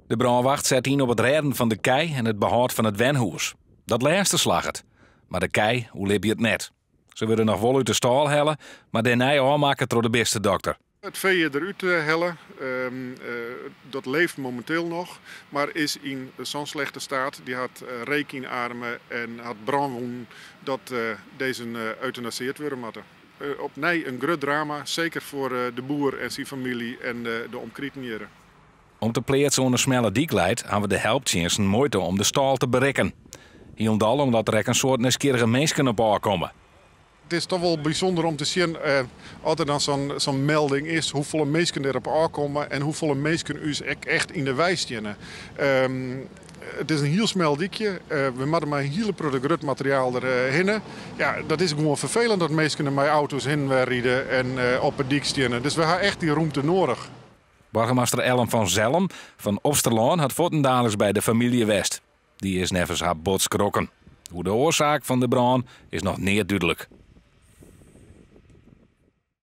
De brandwacht zet in op het redden van de kei en het behoud van het wenhoes. Dat laatste slag het. Maar de kei, hoe liep je het net? Ze willen nog wel uit de stal hellen, maar daarna aanmaken door de beste dokter. Het vee eruit hellen, dat leeft momenteel nog, maar is in zo'n slechte staat. Die had reekinarmen en had brandwonden dat deze euthanaseerd worden moeten. Opnieuw een groot drama, zeker voor de boer en zijn familie en de omkrietenieren. Om te pleert zo'n snelle diekleid hebben we de helptjensten moeite om de stal te bereiken. Hielendal omdat er een soort nieuwsgierige mensen op aankomen. Het is toch wel bijzonder om te zien, als er dan zo'n melding is, hoeveel mensen erop aankomen en hoeveel mensen u echt in de wijs stellen. Het is een heel snel diekje. We moeten maar een hele groot materiaal erheen. Ja, dat is gewoon vervelend dat mensen met auto's heen rijden en op het dik staan. Dus we hebben echt die ruimte nodig. Burgemeester Ellen van Zelm van Opsterlaan had Fortendalers bij de familie West. Die is nevens haar bots krokken. Hoe de oorzaak van de brand is nog niet duidelijk.